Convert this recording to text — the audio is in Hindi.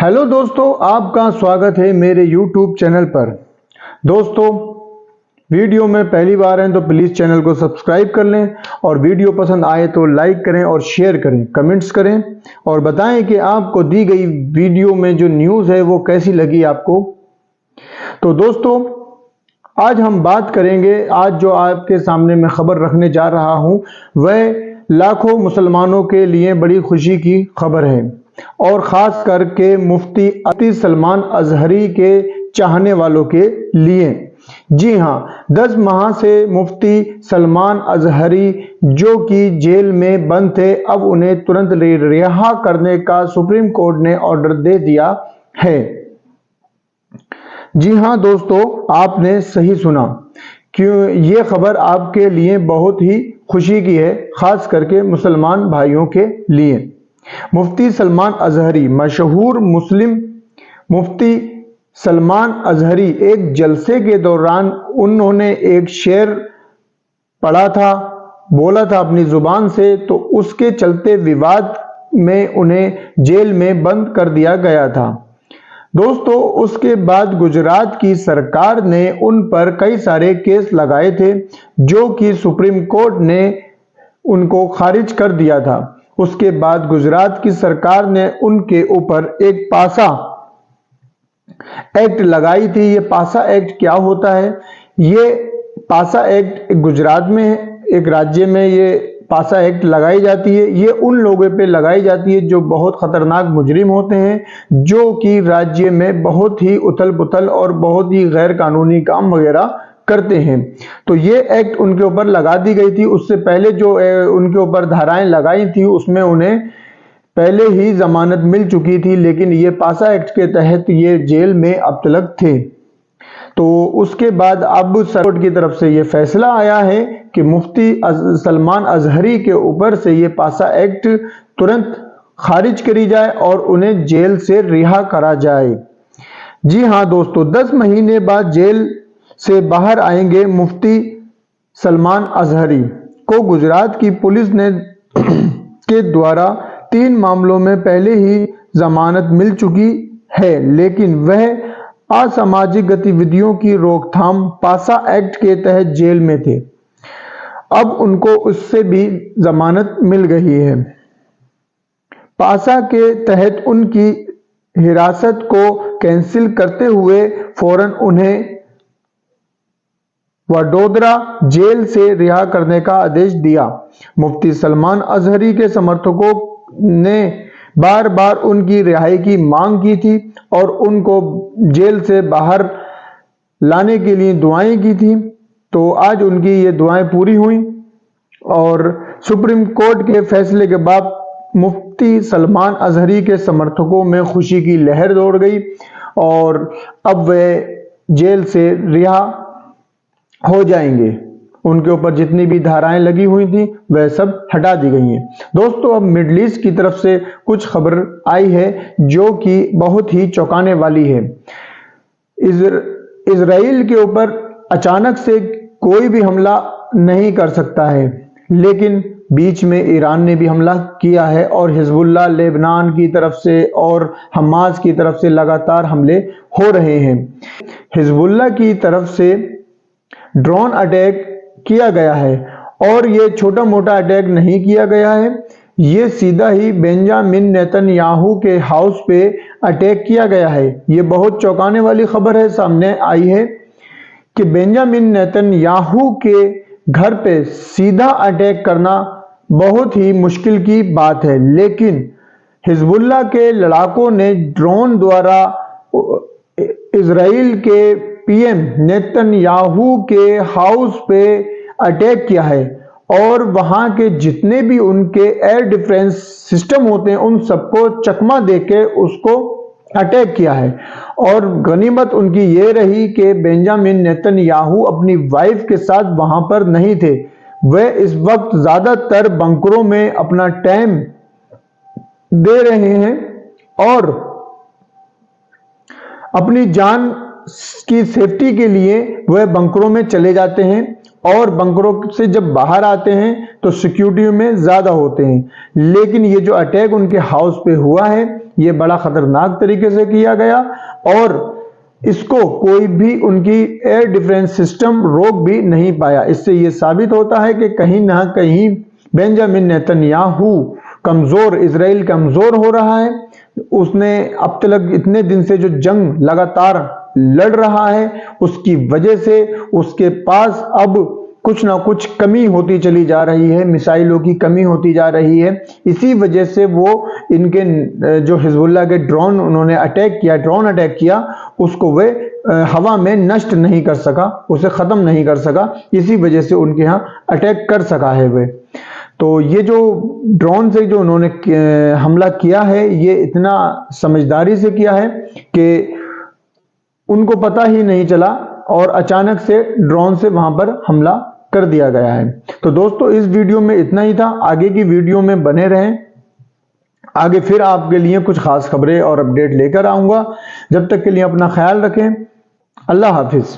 हेलो दोस्तों, आपका स्वागत है मेरे YouTube चैनल पर। दोस्तों, वीडियो में पहली बार हैं तो प्लीज़ चैनल को सब्सक्राइब कर लें और वीडियो पसंद आए तो लाइक करें और शेयर करें, कमेंट्स करें और बताएं कि आपको दी गई वीडियो में जो न्यूज़ है वो कैसी लगी आपको। तो दोस्तों, आज हम बात करेंगे, आज जो आपके सामने मैं खबर रखने जा रहा हूं वह लाखों मुसलमानों के लिए बड़ी खुशी की खबर है और ख़ास करके मुफ्ती सलमान अजहरी के चाहने वालों के लिए। जी हाँ, 10 माह से मुफ्ती सलमान अजहरी जो कि जेल में बंद थे, अब उन्हें तुरंत रिहा करने का सुप्रीम कोर्ट ने ऑर्डर दे दिया है। जी हाँ दोस्तों, आपने सही सुना। क्यों ये खबर आपके लिए बहुत ही खुशी की है, खास करके मुसलमान भाइयों के लिए। मुफ्ती सलमान अजहरी, मशहूर मुस्लिम मुफ्ती सलमान अजहरी, एक जलसे के दौरान उन्होंने एक शेर पढ़ा था, बोला था अपनी जुबान से, तो उसके चलते विवाद में उन्हें जेल में बंद कर दिया गया था। दोस्तों, उसके बाद गुजरात की सरकार ने उन पर कई सारे केस लगाए थे जो कि सुप्रीम कोर्ट ने उनको खारिज कर दिया था। उसके बाद गुजरात की सरकार ने उनके ऊपर एक पासा एक्ट लगाई थी। ये पासा एक्ट क्या होता है? ये पासा एक्ट गुजरात में एक राज्य में ये पासा एक्ट लगाई जाती है। ये उन लोगों पे लगाई जाती है जो बहुत खतरनाक मुजरिम होते हैं, जो कि राज्य में बहुत ही उथल पुथल और बहुत ही गैर कानूनी काम वगैरह करते हैं। तो ये एक्ट उनके ऊपर लगा दी गई थी। उससे पहले जो उनके ऊपर धाराएं लगाई थी उसमें उन्हें पहले ही जमानत मिल चुकी थी, लेकिन ये पासा एक्ट के तहत ये जेल में अब तक थे। तो उसके बाद अब कोर्ट की तरफ से ये फैसला आया है कि मुफ्ती सलमान अजहरी के ऊपर से ये पासा एक्ट तुरंत खारिज करी जाए और उन्हें जेल से रिहा करा जाए। जी हाँ दोस्तों, 10 महीने बाद जेल से बाहर आएंगे मुफ्ती सलमान अजहरी को गुजरात की पुलिस ने के द्वारा 3 मामलों में पहले ही जमानत मिल चुकी है, लेकिन वह असामाजिक गतिविधियों की रोकथाम पासा एक्ट के तहत जेल में थे। अब उनको उससे भी जमानत मिल गई है। पासा के तहत उनकी हिरासत को कैंसिल करते हुए फौरन उन्हें वडोदरा जेल से रिहा करने का आदेश दिया। मुफ्ती सलमान अजहरी के समर्थकों ने बार बार उनकी रिहाई की मांग की थी और उनको जेल से बाहर लाने के लिए दुआएं की थी। तो आज उनकी ये दुआएं पूरी हुई और सुप्रीम कोर्ट के फैसले के बाद मुफ्ती सलमान अजहरी के समर्थकों में खुशी की लहर दौड़ गई और अब वे जेल से रिहा हो जाएंगे। उनके ऊपर जितनी भी धाराएं लगी हुई थी वह सब हटा दी गई हैं। दोस्तों, अब मिडिल ईस्ट की तरफ से कुछ खबर आई है जो कि बहुत ही चौंकाने वाली है। इजराइल के ऊपर अचानक से कोई भी हमला नहीं कर सकता है, लेकिन बीच में ईरान ने भी हमला किया है और हिजबुल्लाह, लेबनान की तरफ से और हमास की तरफ से लगातार हमले हो रहे हैं। हिजबुल्लाह की तरफ से ड्रोन अटैक किया गया है और ये छोटा मोटा अटैक नहीं किया गया है, ये सीधा ही बेंजामिन नेतन्याहू के हाउस पे अटैक किया गया है। ये बहुत चौंकाने वाली खबर है, सामने आई है कि बेंजामिन नेतन्याहू के घर पे सीधा अटैक करना बहुत ही मुश्किल की बात है, लेकिन हिजबुल्लाह के लड़ाकों ने ड्रोन द्वारा इजराइल के पीएम नेतन्याहू के हाउस पे अटैक किया है और वहां के जितने भी उनके एयर डिफेंस सिस्टम होते हैं उन सबको चकमा देके उसको अटैक किया है। और गनीमत उनकी ये रही कि बेंजामिन नेतन्याहू अपनी वाइफ के साथ वहां पर नहीं थे। वे इस वक्त ज्यादातर बंकरों में अपना टाइम दे रहे हैं और अपनी जान की सेफ्टी के लिए वह बंकरों में चले जाते हैं और बंकरों से जब बाहर आते हैं तो सिक्योरिटी में ज्यादा होते हैं, लेकिन ये जो अटैक उनके हाउस पे हुआ है ये बड़ा खतरनाक तरीके से किया गया और इसको कोई भी उनकी एयर डिफेंस सिस्टम रोक भी नहीं पाया। इससे ये साबित होता है कि कहीं ना कहीं बेंजामिन नेतन्याहू कमजोर, इजराइल कमजोर हो रहा है। उसने अब तक इतने दिन से जो जंग लगातार लड़ रहा है उसकी वजह से उसके पास अब कुछ ना कुछ कमी होती चली जा रही है, मिसाइलों की कमी होती जा रही है। इसी वजह से वो इनके जो हिजबुल्लाह के ड्रोन उन्होंने ड्रोन अटैक किया उसको वे हवा में नष्ट नहीं कर सका, उसे खत्म नहीं कर सका। इसी वजह से उनके यहाँ अटैक कर सका है वे। तो ये जो ड्रोन से जो उन्होंने हमला किया है ये इतना समझदारी से किया है कि उनको पता ही नहीं चला और अचानक से ड्रोन से वहां पर हमला कर दिया गया है। तो दोस्तों इस वीडियो में इतना ही था, आगे की वीडियो में बने रहें, आगे फिर आपके लिए कुछ खास खबरें और अपडेट लेकर आऊंगा। जब तक के लिए अपना ख्याल रखें, अल्लाह हाफिज।